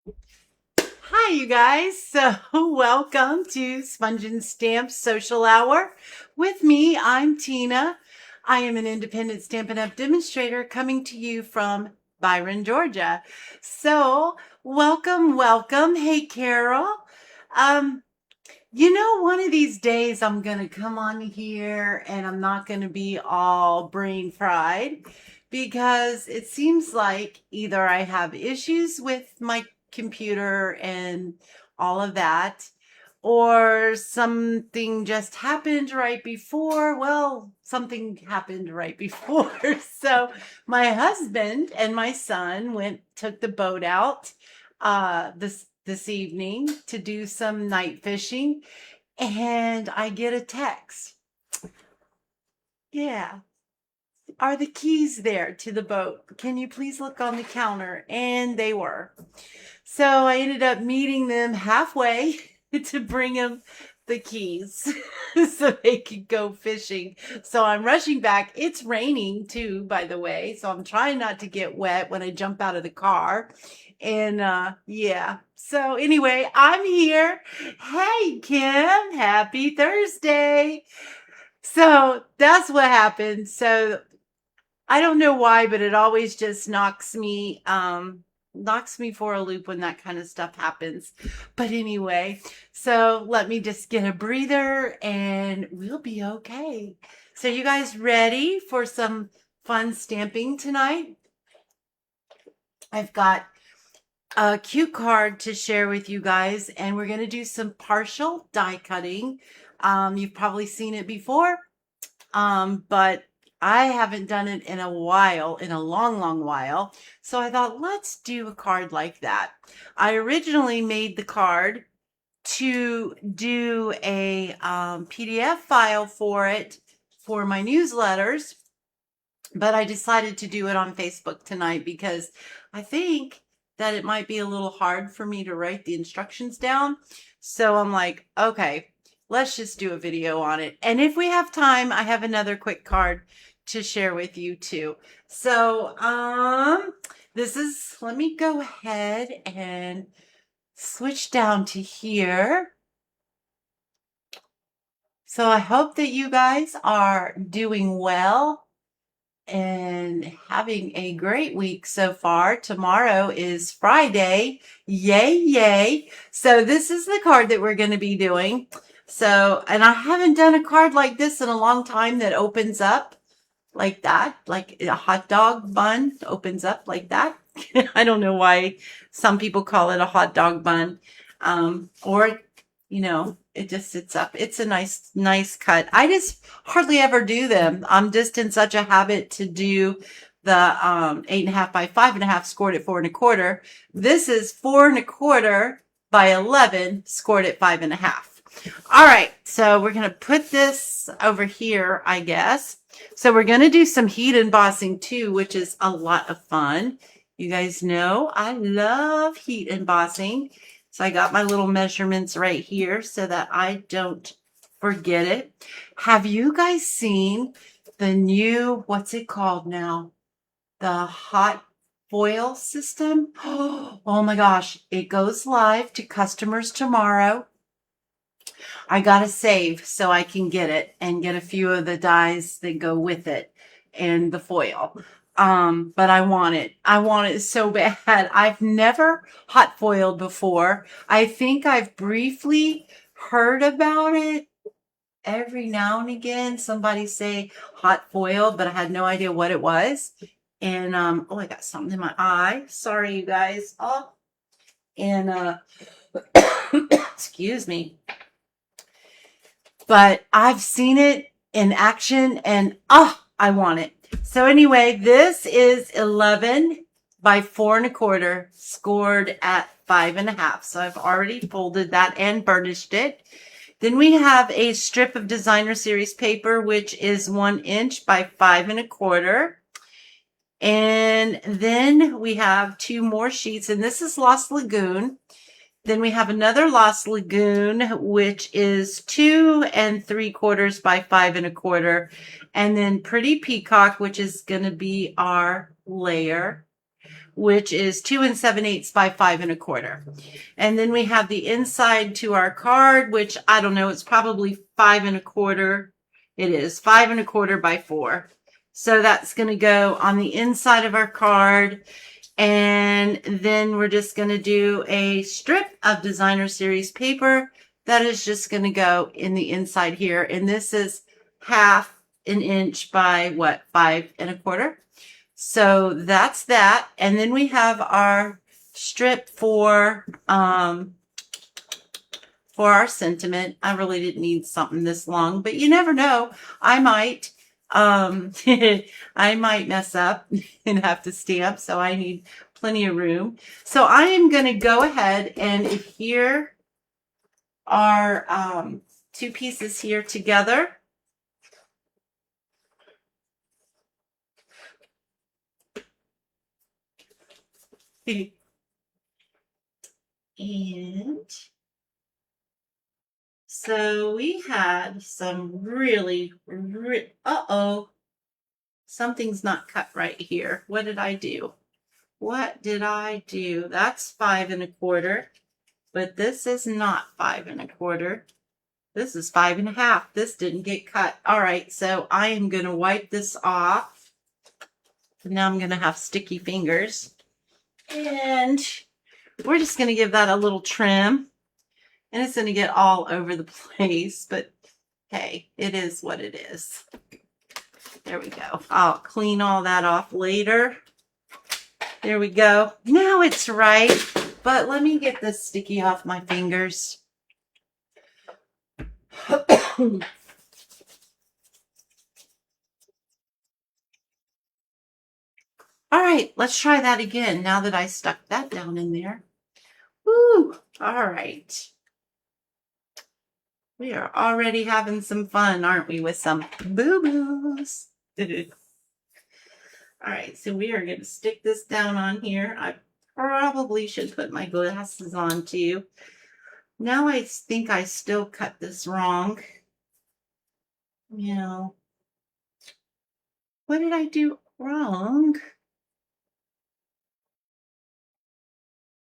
Hi, you guys. So, welcome to Sponge and Stamp Social Hour. With me, I'm Tina. I am an independent Stampin' Up! Demonstrator coming to you from Byron, Georgia. So, welcome. Hey, Carol. Um, one of these days I'm going to come on here and I'm not going to be all brain fried because it seems like either I have issues with my computer and all of that, or something just happened right before. Well, something happened right before. So my husband and my son took the boat out this evening to do some night fishing, and I get a text. Yeah. Are the keys there to the boat? Can you please look on the counter? And they were. So I ended up meeting them halfway to bring them the keys so they could go fishing. So I'm rushing back. It's raining too, by the way. So I'm trying not to get wet when I jump out of the car. And yeah. So anyway, I'm here. Hey, Kim, happy Thursday. So that's what happened. So I don't know why, but it always just knocks me for a loop when that kind of stuff happens. But anyway, so let me just get a breather and we'll be okay. So you guys ready for some fun stamping tonight? I've got a cute card to share with you guys, and we're going to do some partial die cutting. You've probably seen it before. But I haven't done it in a while, in a long while. So I thought, let's do a card like that. I originally made the card to do a PDF file for it for my newsletters, but I decided to do it on Facebook tonight because I think that it might be a little hard for me to write the instructions down. So I'm like, okay, let's just do a video on it. And if we have time, I have another quick card to share with you too. So, let me go ahead and switch down to here. So I hope that you guys are doing well and having a great week so far. Tomorrow is Friday. Yay. So this is the card that we're going to be doing. So, and I haven't done a card like this in a long time that opens up like that, like a hot dog bun opens up like that. I don't know why some people call it a hot dog bun. Or, it just sits up. It's a nice cut. I just hardly ever do them. I'm just in such a habit to do the 8.5 by 5.5 scored at 4 1/4. This is 4 1/4 by 11 scored at 5.5. All right, so we're going to put this over here, I guess. So we're going to do some heat embossing too, which is a lot of fun. You guys know I love heat embossing. So I got my little measurements right here so that I don't forget it. Have you guys seen the new, what's it called now? The hot foil system? Oh my gosh, it goes live to customers tomorrow. I gotta save so I can get it and get a few of the dies that go with it and the foil. But I want it. I want it so bad. I've never hot foiled before. I think I've briefly heard about it every now and again. Somebody say hot foil, but I had no idea what it was. And oh, I got something in my eye. Sorry, you guys. Oh, and excuse me. But I've seen it in action and I want it. So anyway, this is 11 by 4 1/4 scored at 5.5. So I've already folded that and burnished it. Then we have a strip of designer series paper, which is 1 inch by 5 1/4. And then we have 2 more sheets, and this is Lost Lagoon. Then we have another Lost Lagoon, which is 2 3/4 by 5 1/4. And then Pretty Peacock, which is going to be our layer. which is 2 7/8 by 5 1/4. And then we have the inside to our card, which I don't know, it's probably 5 1/4. It is 5 1/4 by 4. So that's going to go on the inside of our card. And then we're just going to do a strip of designer series paper that is just going to go in the inside here. And this is 1/2 inch by what, 5 1/4. So that's that. And then we have our strip for our sentiment. I really didn't need something this long, but you never know. I might. I might mess up and have to stamp, so I need plenty of room. So I am going to go ahead and here are 2 pieces here together. And so we had some really, uh-oh, something's not cut right here. What did I do? What did I do? That's 5 1/4, but this is not 5 1/4. This is 5 1/2. This didn't get cut. All right, so I am going to wipe this off. Now I'm going to have sticky fingers. And we're just going to give that a little trim. And it's going to get all over the place, but hey, it is what it is. There we go. I'll clean all that off later. There we go. Now it's right, but let me get this sticky off my fingers. All right, let's try that again now that I stuck that down in there. Woo! All right. We are already having some fun, aren't we, with some boo-boos? All right, so we are going to stick this down on here. I probably should put my glasses on too. Now I think I still cut this wrong. You know, what did I do wrong?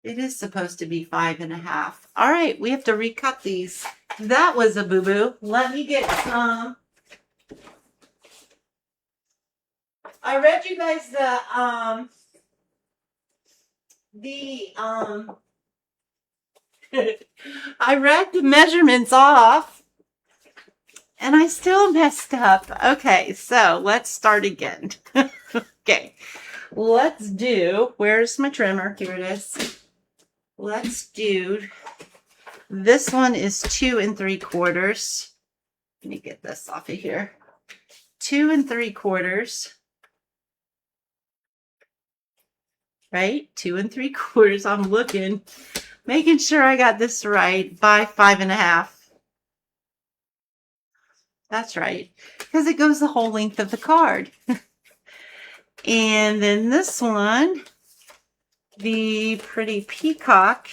It is supposed to be 5 1/2. All right, we have to recut these. That was a boo-boo. Let me get some. I read you guys I read the measurements off and I still messed up. Okay, so let's start again. Okay, let's do, where's my trimmer? Here it is. Let's do, this one is 2 3/4. Let me get this off of here. 2 3/4. Right? 2 3/4. I'm looking, making sure I got this right, by 5 1/2. That's right, because it goes the whole length of the card. And then this one, the pretty peacock,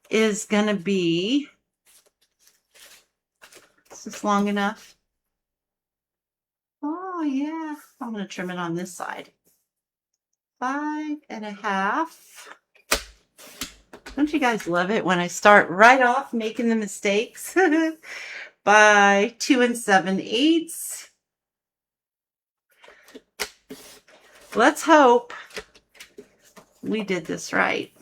is going to be, is this long enough? Oh, yeah. I'm going to trim it on this side. 5 1/2. Don't you guys love it when I start right off making the mistakes? By 2 7/8. Let's hope we did this right.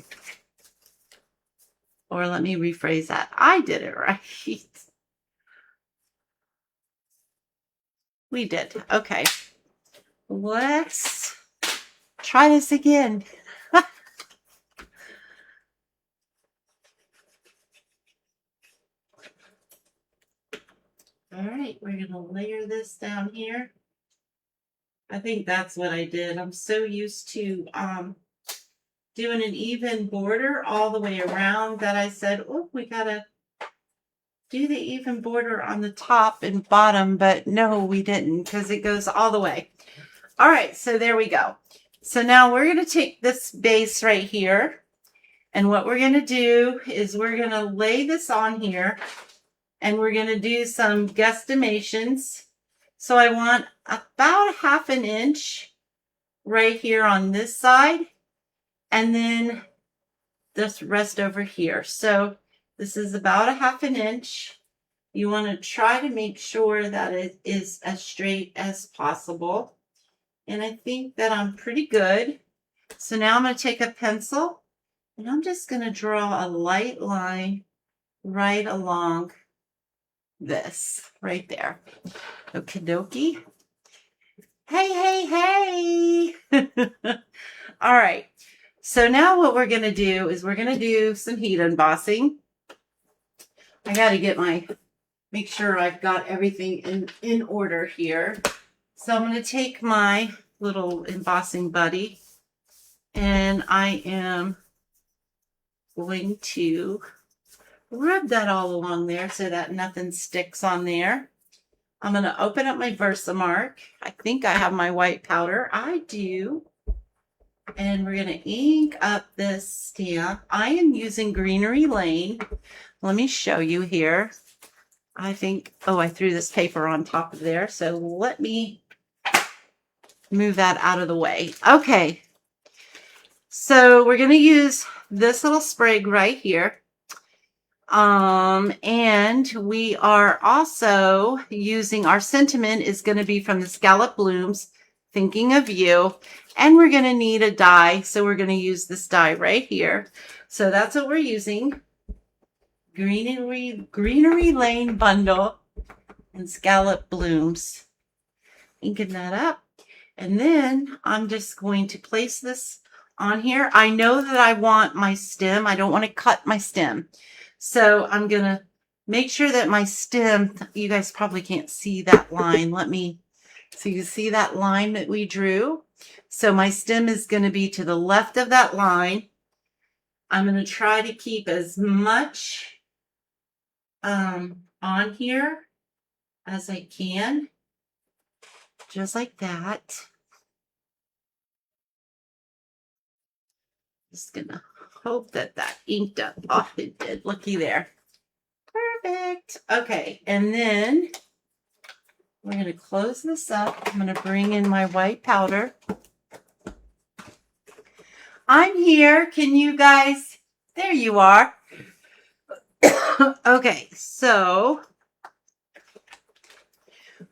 Or let me rephrase that. I did it right. We did. Okay. Let's try this again. All right, we're going to layer this down here. I think that's what I did. I'm so used to doing an even border all the way around that I said, oh, we got to do the even border on the top and bottom, but no, we didn't, because it goes all the way. All right, so there we go. So now we're going to take this base right here, and what we're going to do is we're going to lay this on here, and we're going to do some guesstimations. So I want about 1/2 inch right here on this side, and then this rest over here. So this is about a 1/2 inch. You want to try to make sure that it is as straight as possible. And I think that I'm pretty good. So now I'm going to take a pencil and I'm just going to draw a light line right along this, right there. Okie dokie. Hey, hey, hey. All right. So now what we're going to do is we're going to do some heat embossing. I got to make sure I've got everything in order here. So I'm going to take my little embossing buddy and I am going to rub that all along there so that nothing sticks on there. I'm going to open up my Versamark. I think I have my white powder. I do. And we're going to ink up this stamp. I am using Greenery Lane. Let me show you here. I think, oh, I threw this paper on top of there. So let me move that out of the way. Okay. So we're going to use this little sprig right here. And we are also using our sentiment is going to be from the Scallop Blooms, Thinking of You. And we're going to need a die. So we're going to use this die right here. So that's what we're using. Greenery Lane Bundle and Scallop Blooms. Inking that up. And then I'm just going to place this on here. I know that I want my stem. I don't want to cut my stem. So I'm going to make sure that my stem, you guys probably can't see that line. So you see that line that we drew? So my stem is going to be to the left of that line. I'm going to try to keep as much on here as I can. Just like that. Just gonna hope that that inked up. Oh, it did. Looky there. Perfect. Okay, and then we're gonna close this up. I'm gonna bring in my white powder. I'm here. Can you guys? There you are. Okay, so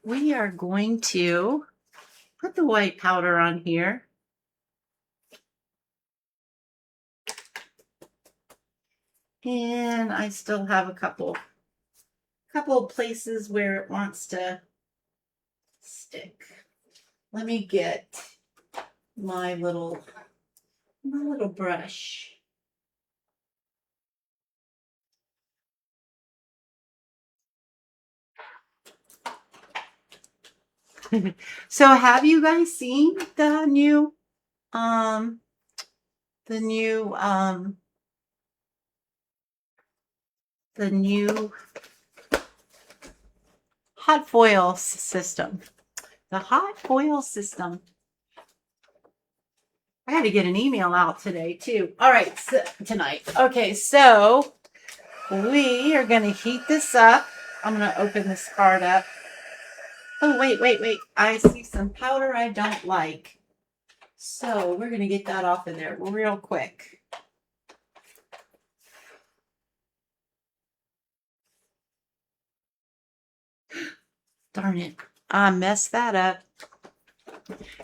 we are going to put the white powder on here. And I still have a couple of places where it wants to stick. Let me get my little brush. So have you guys seen the new hot foil system? The hot foil system. I got to get an email out today too. All right, so, tonight. Okay, so we are going to heat this up. I'm going to open this card up. Oh, wait. I see some powder I don't like. So we're going to get that off of there real quick. Darn it. I messed that up.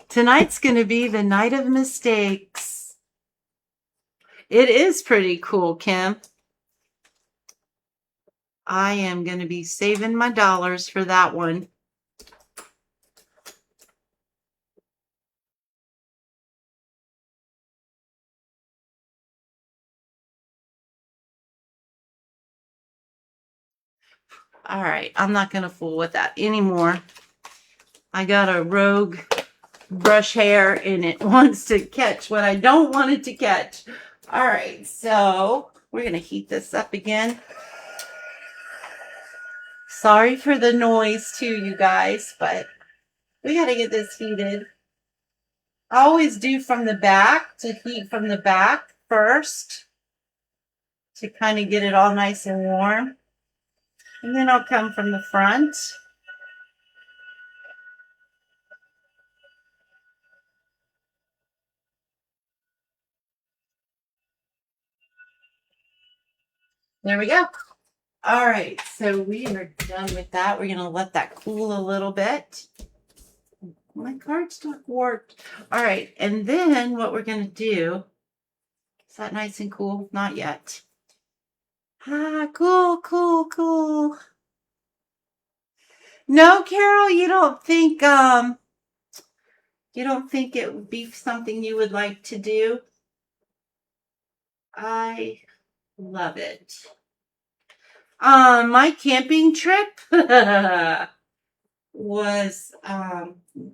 Tonight's going to be the night of mistakes. It is pretty cool, Kim. I am going to be saving my dollars for that one. All right, I'm not going to fool with that anymore. I got a rogue brush hair and it wants to catch what I don't want it to catch. All right, so we're going to heat this up again. Sorry for the noise too, you guys, but we got to get this heated. I always do from the back, to heat from the back first to kind of get it all nice and warm. And then I'll come from the front. There we go. All right, so we are done with that. We're going to let that cool a little bit. My cardstock warped. All right, and then what we're going to do, is that nice and cool? Not yet. Ah, cool, cool, cool. No, Carol, you don't think it would be something you would like to do? I love it. My camping trip was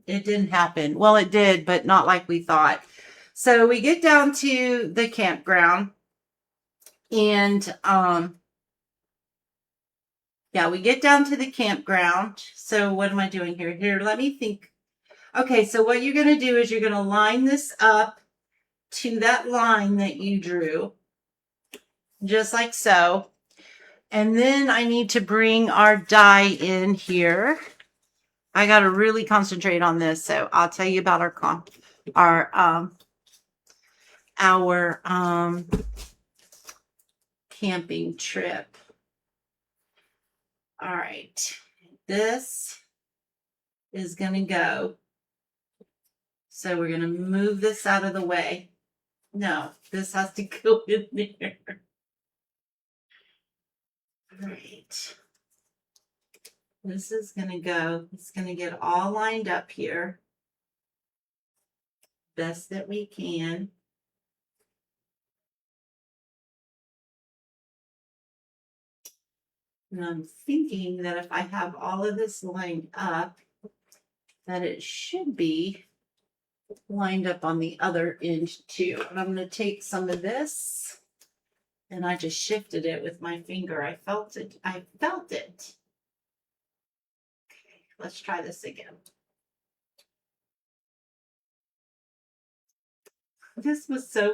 it didn't happen. Well, it did, but not like we thought. So we get down to the campground and yeah, we get down to the campground. So what am I doing here? Here, let me think. Okay, so what you're going to do is you're going to line this up to that line that you drew, just like so. And then I need to bring our die in here. I got to really concentrate on this. So I'll tell you about our camping trip. All right. This is going to go. So we're going to move this out of the way. No, this has to go in there. All right. This is going to go. It's going to get all lined up here. Best that we can. And I'm thinking that if I have all of this lined up, that it should be lined up on the other end too. And I'm going to take some of this and I just shifted it with my finger. I felt it. I felt it. Okay, let's try this again. This was so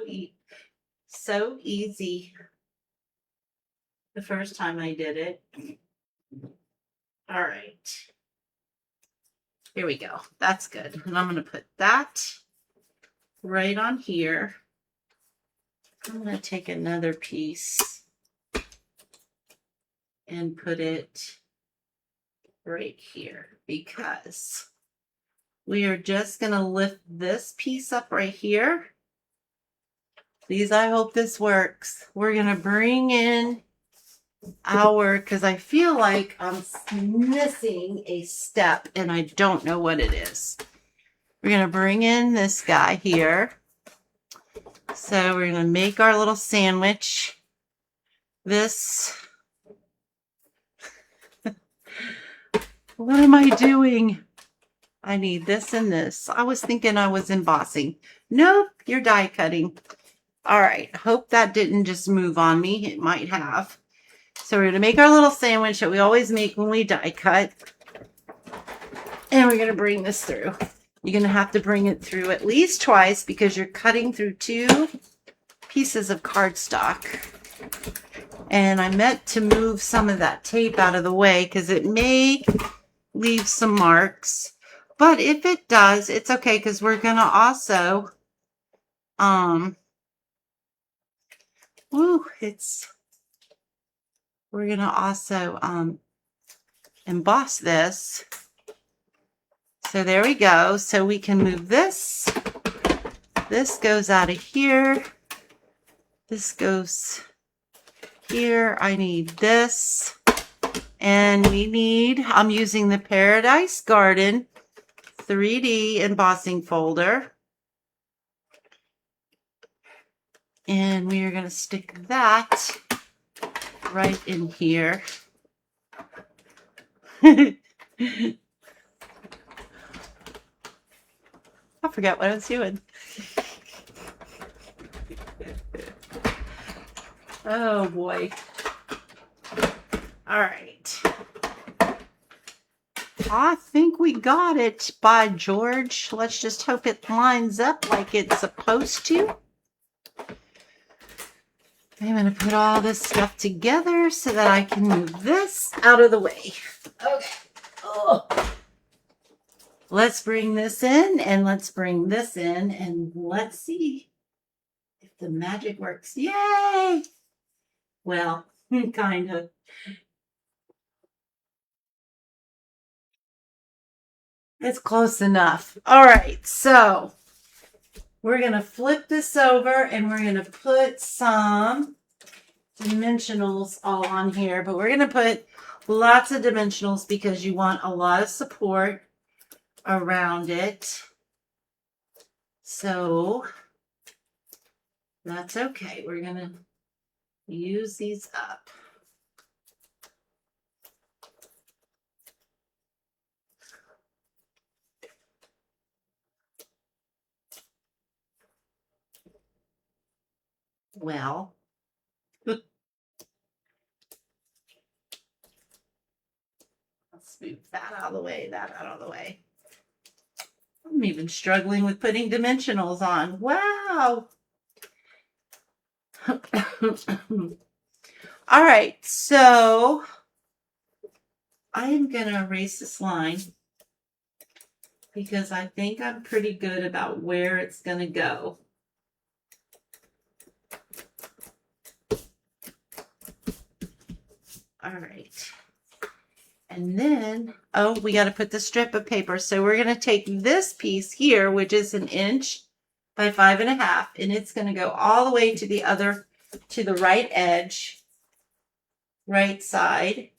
easy the first time I did it. All right. Here we go. That's good. And I'm going to put that right on here. I'm going to take another piece and put it right here because we are just going to lift this piece up right here. Please, I hope this works. We're going to bring in because I feel like I'm missing a step and I don't know what it is. We're going to bring in this guy here. So we're going to make our little sandwich. This. What am I doing? I need this and this. I was thinking I was embossing. Nope, you're die cutting. All right, hope that didn't just move on me. It might have. So we're going to make our little sandwich that we always make when we die cut. And we're going to bring this through. You're going to have to bring it through at least twice because you're cutting through 2 pieces of cardstock. And I meant to move some of that tape out of the way because it may leave some marks. But if it does, it's okay because we're going to also, we're going to also emboss this. So there we go. So we can move this. This goes out of here. This goes here. I need this. And we need, I'm using the Paradise Garden 3D embossing folder. And we are going to stick that right in here. I forgot what I was doing. Oh boy. All right. I think we got it, by George. Let's just hope it lines up like it's supposed to. I'm going to put all this stuff together so that I can move this out of the way. Okay. Oh. Let's bring this in and let's bring this in and let's see if the magic works. Yay! Well, kind of. It's close enough. All right, so we're going to flip this over and we're going to put some dimensionals all on here, but we're going to put lots of dimensionals because you want a lot of support around it. So that's okay. We're going to use these up. Well, let's move that out of the way, that out of the way. I'm even struggling with putting dimensionals on. Wow. All right, so I am going to erase this line because I think I'm pretty good about where it's going to go. All right. And then, oh, we got to put the strip of paper. So we're going to take this piece here, which is 1 inch by 5.5, and it's going to go all the way to the other, to the right edge, right side.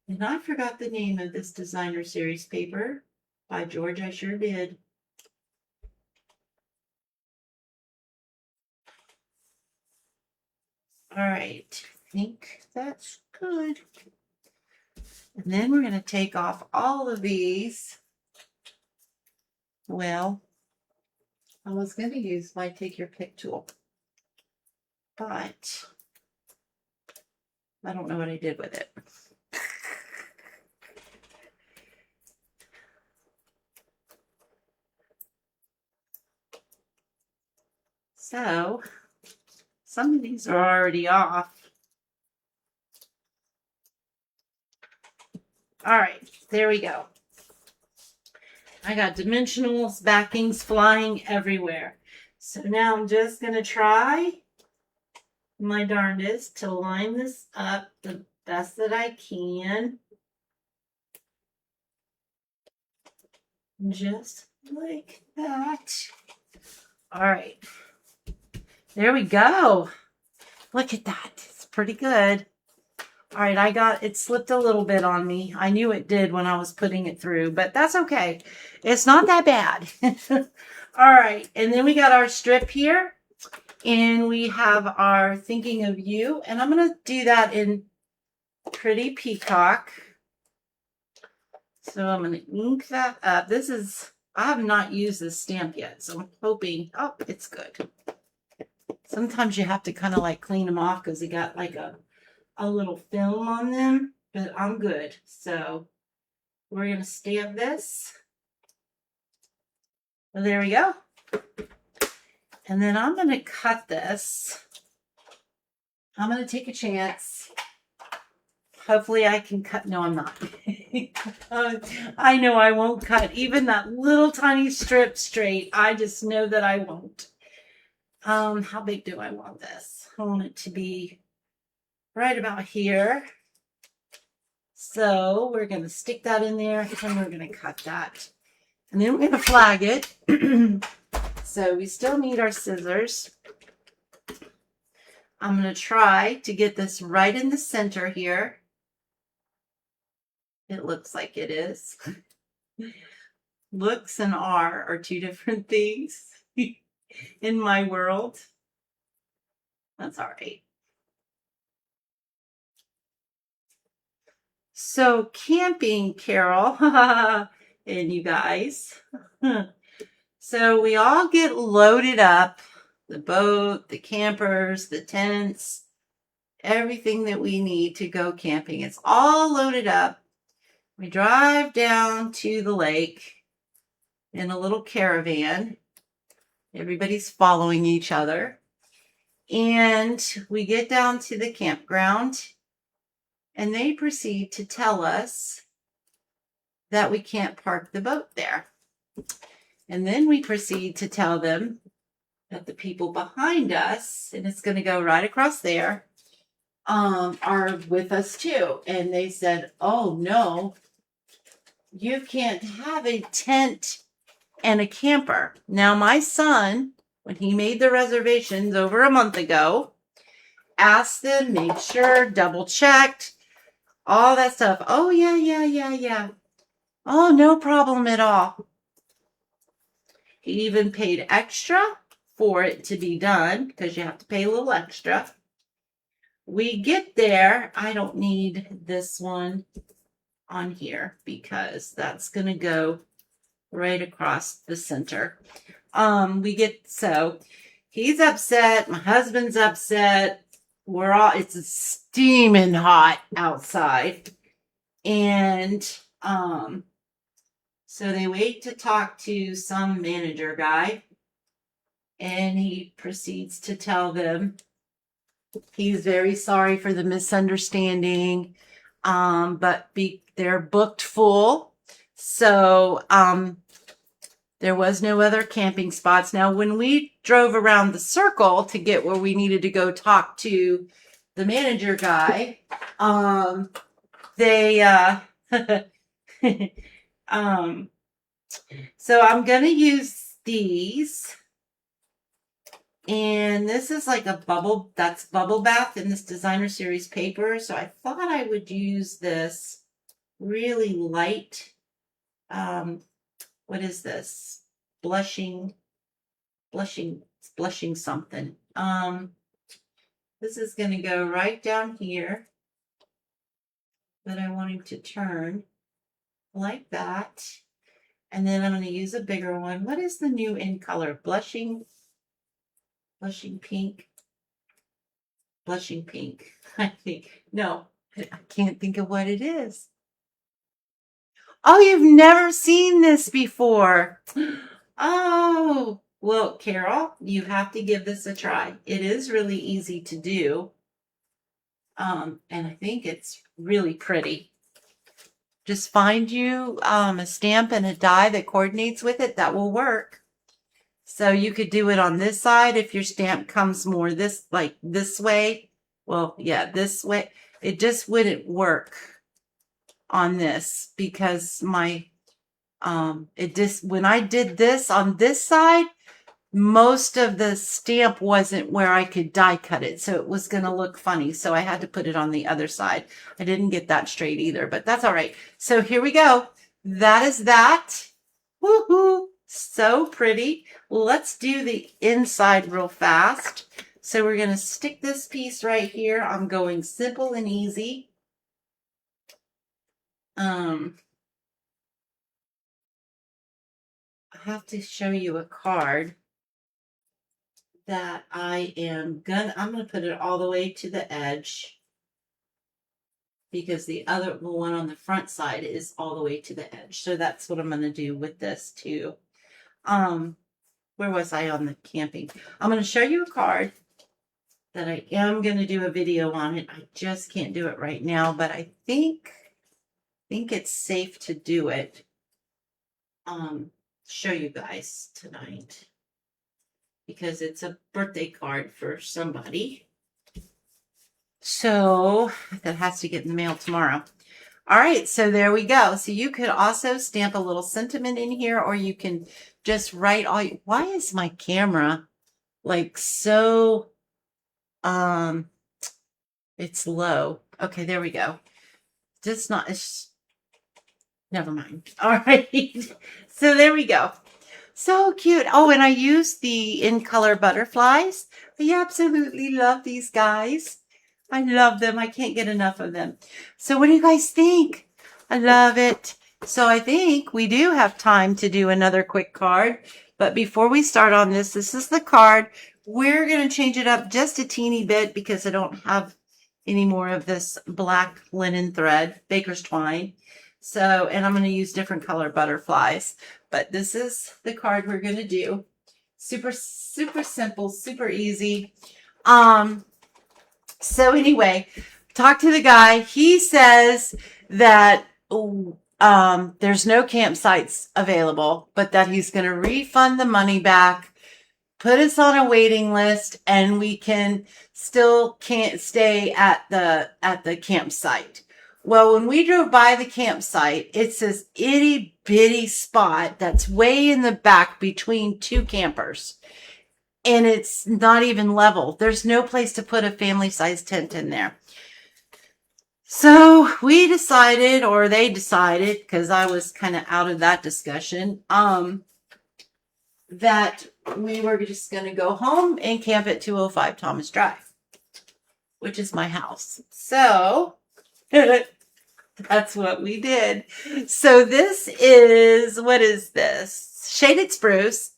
And I forgot the name of this designer series paper. By George, I sure did. All right, I think that's good. And then we're going to take off all of these. Well, I was going to use my Take Your Pick tool, but I don't know what I did with it. So some of these are already off. All right, there we go. I got dimensionals, backings flying everywhere. So now I'm just going to try my darndest to line this up the best that I can. Just like that. All right. There we go. Look at that. It's pretty good. All right, it slipped a little bit on me. I knew it did when I was putting it through, but that's okay. It's not that bad. All right, and then we got our strip here, and we have our Thinking of You, and I'm going to do that in Pretty Peacock. So I'm going to ink that up. I have not used this stamp yet, so I'm hoping, oh, it's good. Sometimes you have to kind of like clean them off because they got like a little film on them, but I'm good. So we're going to stamp this. Well, there we go. And then I'm going to cut this. I'm going to take a chance. Hopefully I can cut. No, I'm not. I know I won't cut even that little tiny strip straight. I just know that I won't. How big do I want this? I want it to be right about here. So we're going to stick that in there and we're going to cut that. And then we're going to flag it. So we still need our scissors. I'm going to try to get this right in the center here. It looks like it is. Looks and are two different things in my world. That's all right. So camping, Carol, and you guys. So we all get loaded up, the boat, the campers, the tents, everything that we need to go camping. It's all loaded up. We drive down to the lake in a little caravan. Everybody's following each other. And we get down to the campground and they proceed to tell us that we can't park the boat there. And then we proceed to tell them that the people behind us, and it's going to go right across there, are with us too. And they said, oh no, you can't have a tent and a camper. Now, my son, when he made the reservations over a month ago, asked them, made sure, double checked, all that stuff. Oh, yeah. Oh, no problem at all. He even paid extra for it to be done because you have to pay a little extra. We get there. I don't need this one on here because that's going to go right across the center. So he's upset. My husband's upset. It's steaming hot outside. And, so they wait to talk to some manager guy, and he proceeds to tell them he's very sorry for the misunderstanding, but they're booked full. So, there was no other camping spots. Now, when we drove around the circle to get where we needed to go talk to the manager guy, so I'm going to use these. And this is like bubble bath in this designer series paper. So I thought I would use this really light, what is this? Blushing something. This is going to go right down here, but I want him to turn like that. And then I'm going to use a bigger one. What is the new in color? Blushing pink. I think. No, I can't think of what it is. Oh, you've never seen this before. Oh, well, Carol, you have to give this a try. It is really easy to do. And I think it's really pretty. Just find you a stamp and a die that coordinates with it. That will work. So you could do it on this side if your stamp comes more this way. Well, yeah, this way. It just wouldn't work on this because when I did this on this side, most of the stamp wasn't where I could die cut it. So it was going to look funny. So I had to put it on the other side. I didn't get that straight either, but that's all right. So here we go. That is that. Woohoo. So pretty. Let's do the inside real fast. So we're going to stick this piece right here. I'm going simple and easy. I have to show you a card that I'm going to put it all the way to the edge because the one on the front side is all the way to the edge. So that's what I'm going to do with this too. Where was I on the camping? I'm going to show you a card that I am going to do a video on it. I just can't do it right now, but I think it's safe to do it. Show you guys tonight because it's a birthday card for somebody. So that has to get in the mail tomorrow. All right, so there we go. So you could also stamp a little sentiment in here, or you can just write why is my camera like so, it's low. Okay, there we go. Never mind. All right. So there we go. So cute. Oh, and I used the in color butterflies. I absolutely love these guys. I love them. I can't get enough of them. So what do you guys think? I love it. So I think we do have time to do another quick card. But before we start on this is the card. We're going to change it up just a teeny bit because I don't have any more of this black linen thread, baker's twine. So, and I'm going to use different color butterflies. But this is the card we're going to do. Super, super simple, super easy. So anyway, talk to the guy. He says that there's no campsites available, but that he's going to refund the money back put us on a waiting list, and we can't stay at the campsite. Well, when we drove by the campsite, it's this itty bitty spot that's way in the back between two campers. And it's not even level. There's no place to put a family size tent in there. So we decided, or they decided, because I was kind of out of that discussion, that we were just going to go home and camp at 205 Thomas Drive, which is my house. So that's what we did. So this is, what is this? Shaded spruce.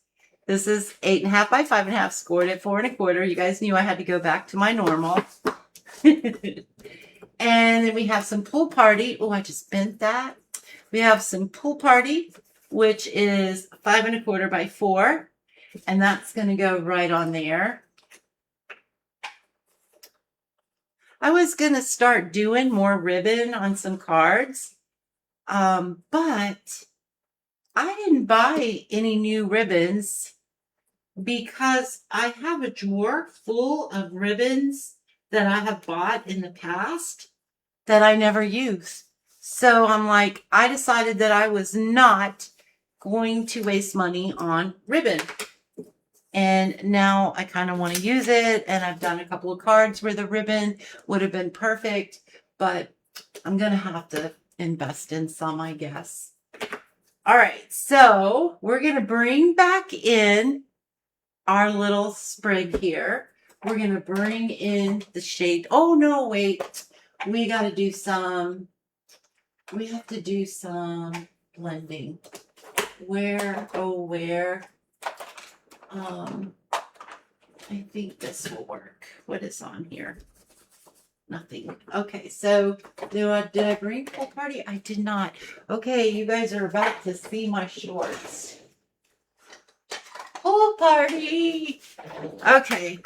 This is 8.5 by 5.5, scored at 4 1/4. You guys knew I had to go back to my normal. And then we have some pool party. Oh, I just bent that. We have some pool party, which is 5 1/4 by 4. And that's going to go right on there. I was going to start doing more ribbon on some cards. But I didn't buy any new ribbons because I have a drawer full of ribbons that I have bought in the past that I never use. So I'm like, I decided that I was not going to waste money on ribbon. And now I kind of want to use it. And I've done a couple of cards where the ribbon would have been perfect, but I'm going to have to invest in some, I guess. All right. So we're going to bring back in our little sprig here. We're going to bring in the shade. Oh, no, wait. We got to do some, we have to do some blending. Where, oh, where? I think this will work. What is on here? Nothing. Okay, so did I bring pool party? I did not. Okay, you guys are about to see my shorts. Pool party. Okay,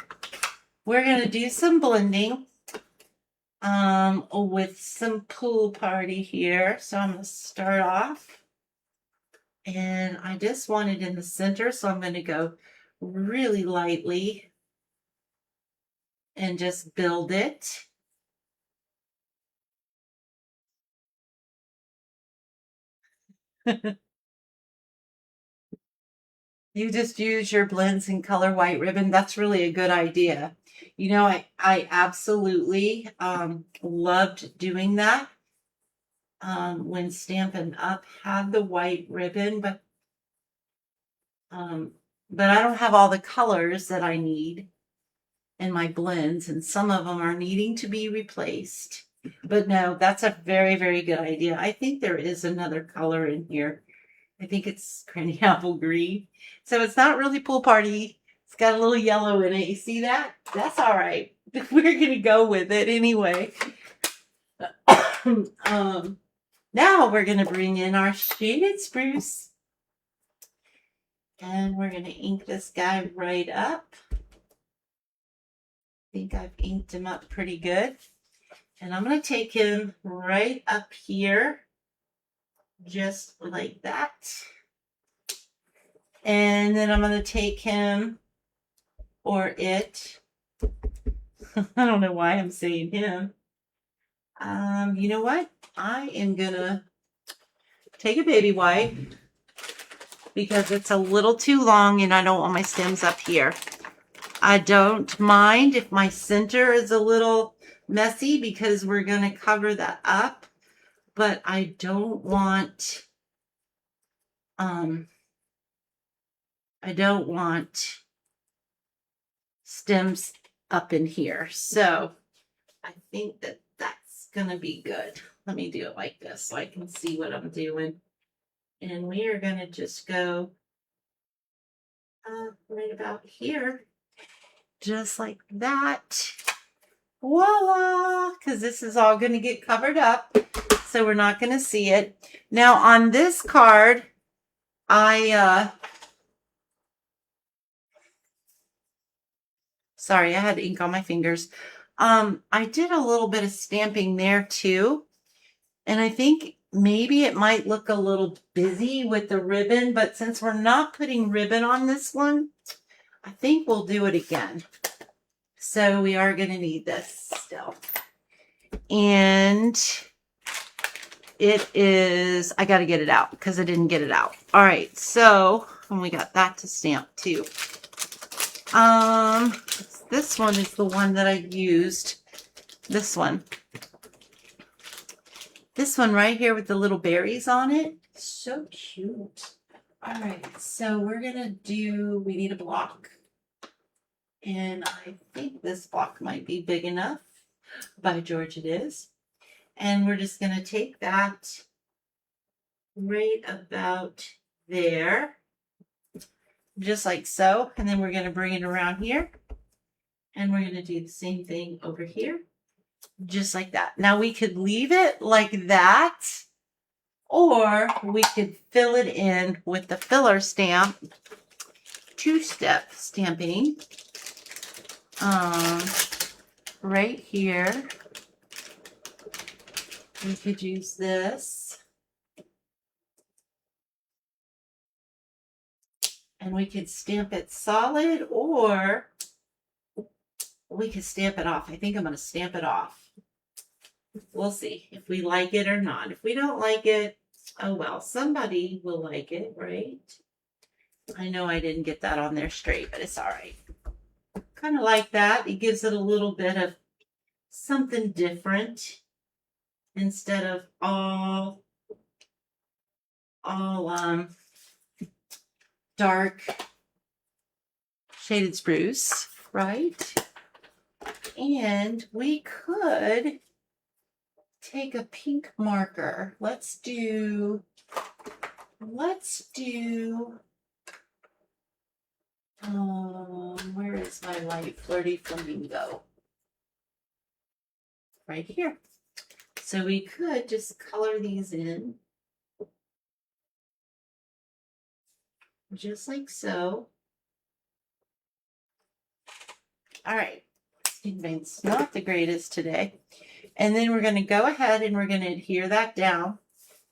we're gonna do some blending with some pool party here. So I'm gonna start off, and I just want it in the center, so I'm gonna go really lightly and just build it. You just use your blends and color white ribbon. That's really a good idea. You know, I absolutely loved doing that when Stampin' Up had the white ribbon, but I don't have all the colors that I need in my blends, and some of them are needing to be replaced. But no, that's a very, very good idea. I think there is another color in here. I think it's Granny Apple Green. So it's not really pool party. It's got a little yellow in it. You see that? That's all right. We're going to go with it anyway. Now we're going to bring in our shaded spruce. And we're going to ink this guy right up. I think I've inked him up pretty good. And I'm going to take him right up here. Just like that. And then I'm going to take him, or it. I don't know why I'm saying him. You know what? I am going to take a baby wipe because it's a little too long and I don't want my stems up here. I don't mind if my center is a little messy because we're going to cover that up. But I don't want, stems up in here. So I think that that's going to be good. Let me do it like this so I can see what I'm doing. And we are going to just go right about here, just like that. Voila! Because this is all going to get covered up. So we're not going to see it. Now on this card, sorry, I had ink on my fingers. I did a little bit of stamping there too. And I think maybe it might look a little busy with the ribbon, but since we're not putting ribbon on this one, I think we'll do it again. So we are going to need this still. And it is, I got to get it out because I didn't get it out. All right. So, and we got that to stamp too. This one is the one that I used. This one. This one right here with the little berries on it. So cute. All right. So we're going to do, we need a block. And I think this block might be big enough. By George, it is. And we're just going to take that right about there. Just like so. And then we're going to bring it around here. And we're going to do the same thing over here. Just like that. Now we could leave it like that. Or we could fill it in with the filler stamp. Two-step stamping. Right here. We could use this. And we could stamp it solid, or we could stamp it off. I think I'm going to stamp it off. We'll see if we like it or not. If we don't like it, oh well, somebody will like it, right? I know I didn't get that on there straight, but it's all right. Kind of like that. It gives it a little bit of something different instead of all dark shaded spruce, right? And we could take a pink marker. Let's do where is my light flirty flamingo? Right here. So we could just color these in. Just like so. All right. It's not the greatest today. And then we're going to go ahead and we're going to adhere that down.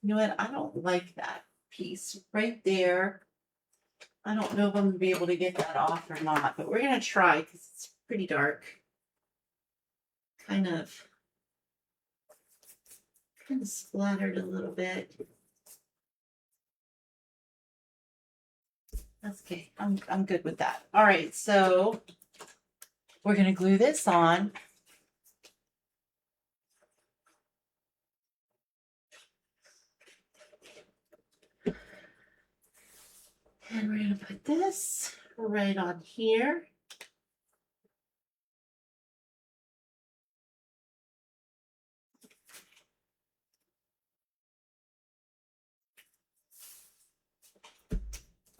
You know what? I don't like that piece right there. I don't know if I'm going to be able to get that off or not, but we're going to try because it's pretty dark. Kind of splattered a little bit. That's okay. I'm good with that. All right, so we're going to glue this on. And we're going to put this right on here.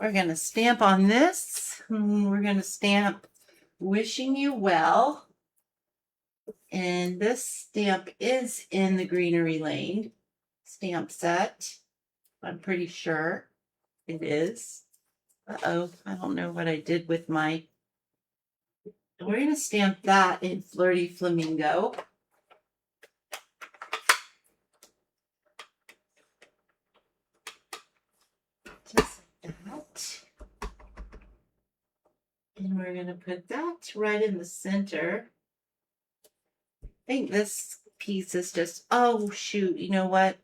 We're going to stamp on this. We're going to stamp wishing you well. And this stamp is in the Greenery Lane stamp set. I'm pretty sure it is. Uh-oh, I don't know what I did with my... We're going to stamp that in Flirty Flamingo. Just like that. And we're going to put that right in the center. I think this piece is just, oh shoot, you know what?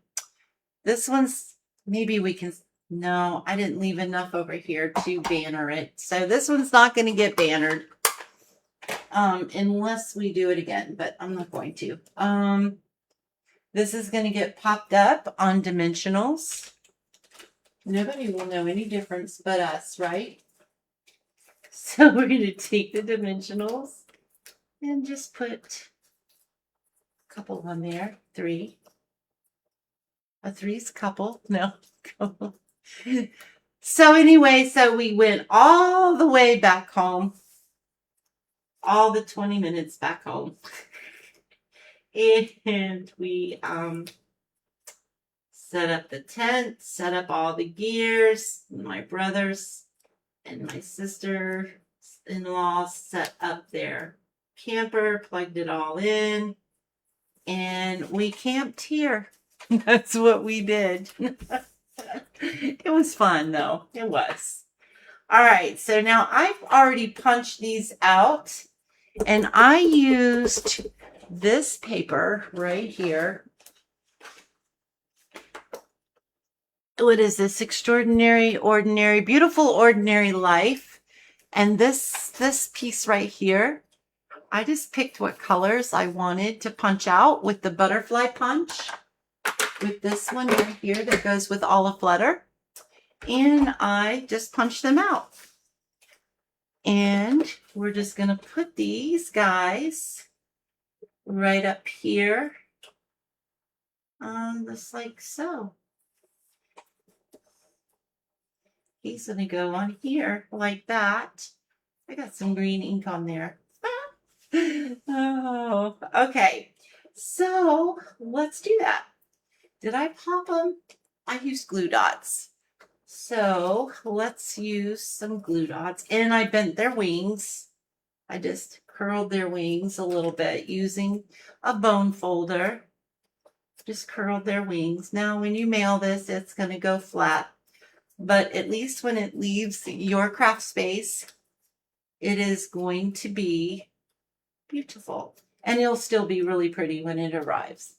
This one's, maybe we can, no, I didn't leave enough over here to banner it. So this one's not going to get bannered unless we do it again, but I'm not going to. This is going to get popped up on dimensionals. Nobody will know any difference but us, right? So we're going to take the dimensionals and just put a couple on there. 3. A 3's couple. No. So anyway, so we went all the way back home. All the 20 minutes back home. And we set up the tent, set up all the gears. My brothers and my sister-in-law set up their camper, plugged it all in, and we camped here. That's what we did. It was fun, though. It was. All right, so now I've already punched these out, and I used this paper right here. What is this? Extraordinary, Ordinary, Beautiful Ordinary Life. And this piece right here, I just picked what colors I wanted to punch out with the butterfly punch, with this one right here that goes with Olive Flutter. And I just punched them out. And we're just going to put these guys right up here, just like so. He's going to go on here like that. I got some green ink on there. Oh, okay. So let's do that. Did I pop them? I used glue dots. So let's use some glue dots. And I bent their wings. I just curled their wings a little bit using a bone folder. Just curled their wings. Now when you mail this, it's going to go flat. But at least when it leaves your craft space, it is going to be beautiful. And it'll still be really pretty when it arrives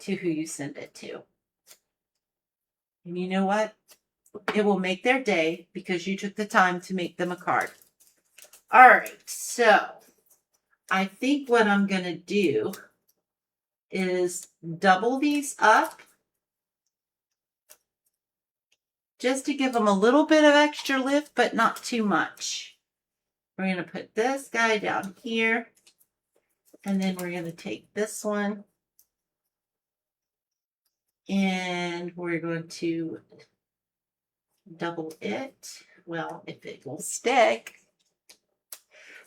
to who you send it to. And you know what? It will make their day because you took the time to make them a card. All right, so I think what I'm going to do is double these up just to give them a little bit of extra lift, but not too much. We're going to put this guy down here, and then we're going to take this one, and we're going to double it. Well, if it will stick,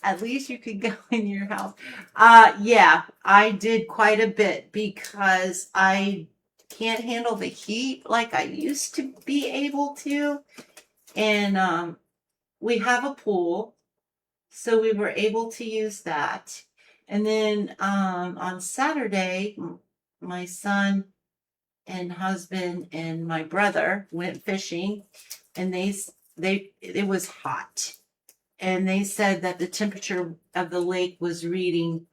at least you could go in your house. Yeah, I did quite a bit because I can't handle the heat like I used to be able to. And we have a pool, so we were able to use that. And then on Saturday, my son and husband and my brother went fishing, and it was hot. And they said that the temperature of the lake was reading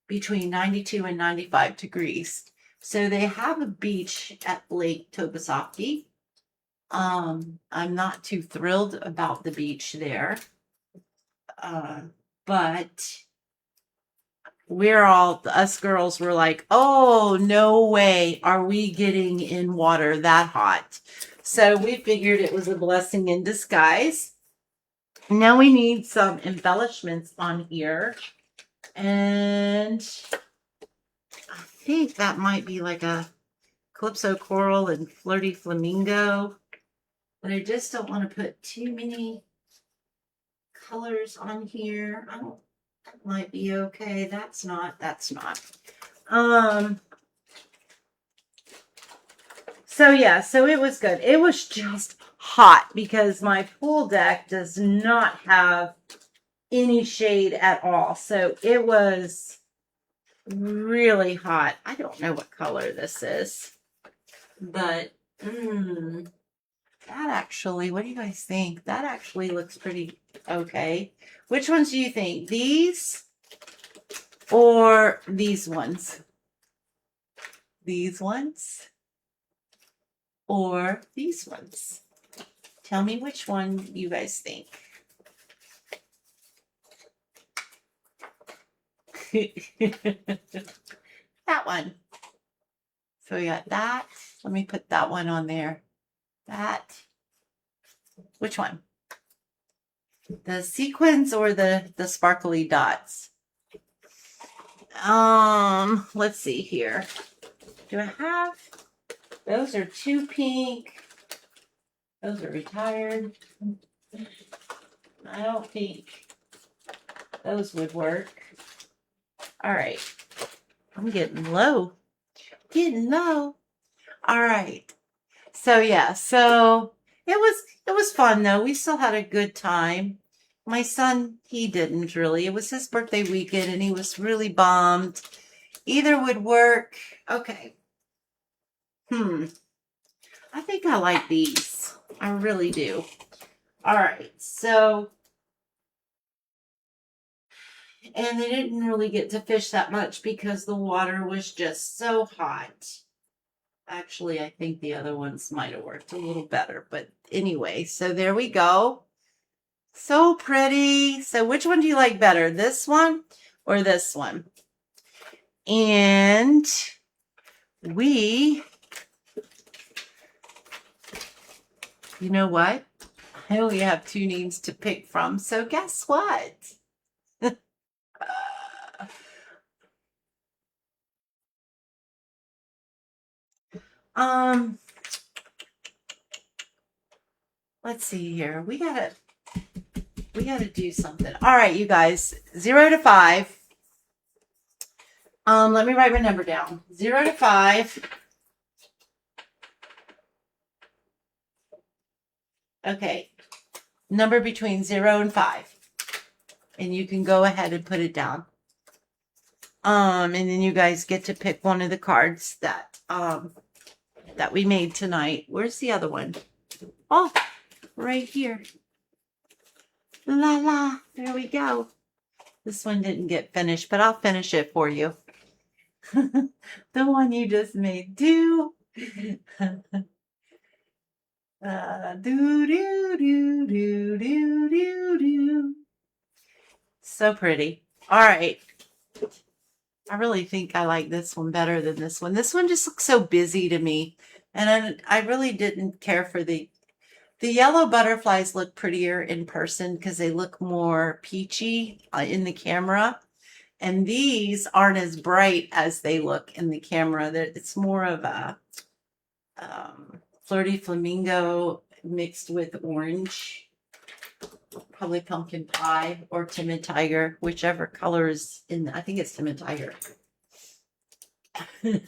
between 92 and 95 degrees. So they have a beach at Lake Tobesaki. I'm not too thrilled about the beach there. But us girls were like, oh, no way are we getting in water that hot. So we figured it was a blessing in disguise. Now we need some embellishments on here. And I think that might be like a Calypso Coral and Flirty Flamingo. But I just don't want to put too many colors on here. That might be okay. That's not. So yeah, so it was good. It was just hot because my pool deck does not have any shade at all. So it was really hot. I don't know what color this is, but that actually, what do you guys think? That actually looks pretty okay. Which ones do you think? These or these ones? These ones or these ones? Tell me which one you guys think. That one. So we got that. Let me put that one on there. That. Which one? The sequins or the sparkly dots? Let's see here. Do I have? Those are too pink. Those are retired. I don't think those would work. All right. I'm getting low. Getting low. All right. So yeah, so it was fun though. We still had a good time. My son, he didn't really. It was his birthday weekend and he was really bummed. Either would work. Okay. I think I like these. I really do. All right, so, and they didn't really get to fish that much because the water was just so hot. Actually, I think the other ones might have worked a little better, but anyway, so there we go. So pretty. So which one do you like better, this one or this one? And we, you know what? I only have two names to pick from, so guess what? Um, let's see here. We gotta do something. All right, you guys. 0 to 5. Let me write my number down. 0 to 5. Okay. Number between 0 and 5. And you can go ahead and put it down. And then you guys get to pick one of the cards that we made tonight. Where's the other one? Oh, right here. La la. There we go. This one didn't get finished, but I'll finish it for you. The one you just made. Do. Do do do do do do do. So pretty. All right. I really think I like this one better than this one. This one just looks so busy to me. And I really didn't care for the yellow butterflies look prettier in person because they look more peachy in the camera. And these aren't as bright as they look in the camera. It's more of a flirty flamingo mixed with orange. Probably pumpkin pie or timid tiger, whichever color is in. I think it's timid tiger. Give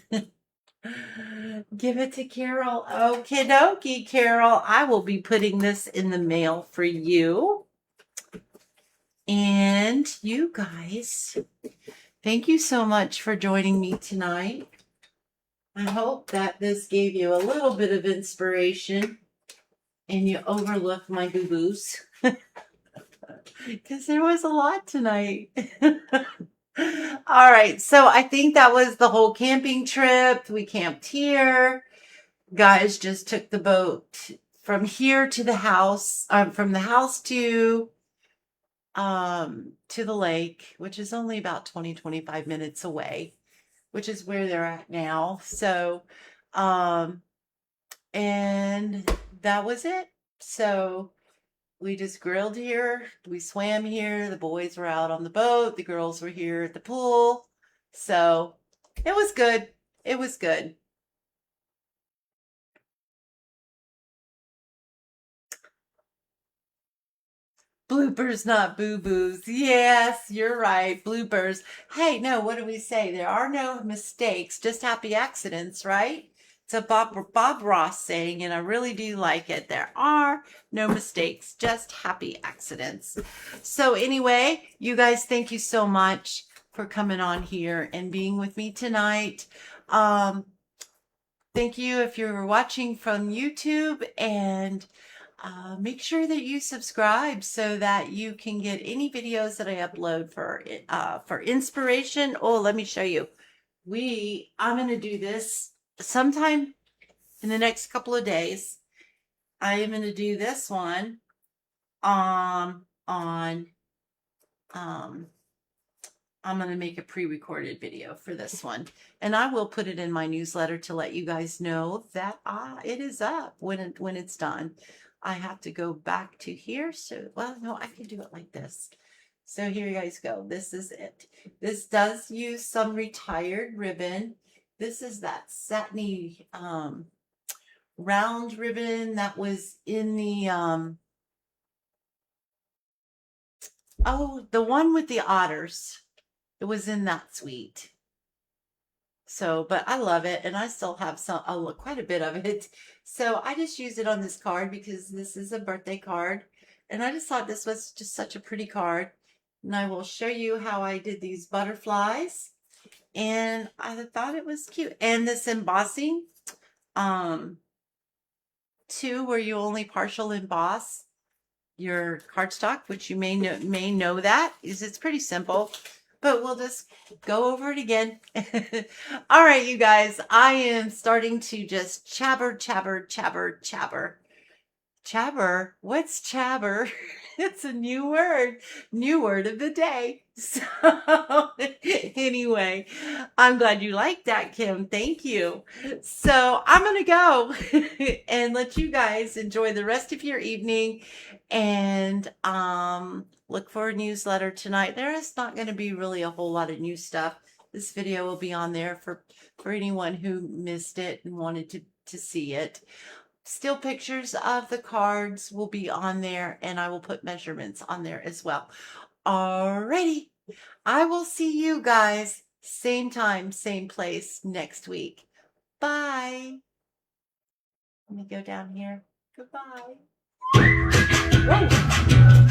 it to Carol. Okie dokie, Carol. I will be putting this in the mail for you. And you guys, thank you so much for joining me tonight. I hope that this gave you a little bit of inspiration and you overlooked my boo-boos. Because there was a lot tonight. All right. So I think that was the whole camping trip. We camped here. Guys just took the boat from here to the house, from the house to the lake, which is only about 20-25 minutes away, which is where they're at now. So, and that was it. So we just grilled here. We swam here. The boys were out on the boat. The girls were here at the pool. So it was good. It was good. Bloopers, not boo-boos. Yes, you're right. Bloopers. Hey, no, what do we say? There are no mistakes, just happy accidents, right? It's a Bob Ross saying, and I really do like it. There are no mistakes, just happy accidents. So anyway, you guys, thank you so much for coming on here and being with me tonight. Thank you if you're watching from YouTube, and make sure that you subscribe so that you can get any videos that I upload for inspiration. Oh, let me show you. I'm going to do this sometime in the next couple of days. I am going to do this one on I'm going to make a pre-recorded video for this one, and I will put it in my newsletter to let you guys know that it is up when it's done. I have to go back to here. So, well, no, I can do it like this. So here you guys go. This is it. This does use some retired ribbon. This is that satiny round ribbon that was in the the one with the otters. It was in that suite. So, but I love it, and I still have quite a bit of it. So I just use it on this card because this is a birthday card, and I just thought this was just such a pretty card. And I will show you how I did these butterflies, and I thought it was cute. And this embossing, too, where you only partial emboss. your cardstock, which you may know that is it's pretty simple, but we'll just go over it again. All right, you guys, I am starting to just chabber, chabber, chabber, chabber. Chabber? What's chabber? It's a new word of the day. So anyway, I'm glad you liked that, Kim. Thank you. So I'm going to go and let you guys enjoy the rest of your evening and look for a newsletter tonight. There is not going to be really a whole lot of new stuff. This video will be on there for anyone who missed it and wanted to see it. Still pictures of the cards will be on there, and I will put measurements on there as well. Alrighty. I will see you guys same time, same place next week. Bye. Let me go down here. Goodbye. Whoa.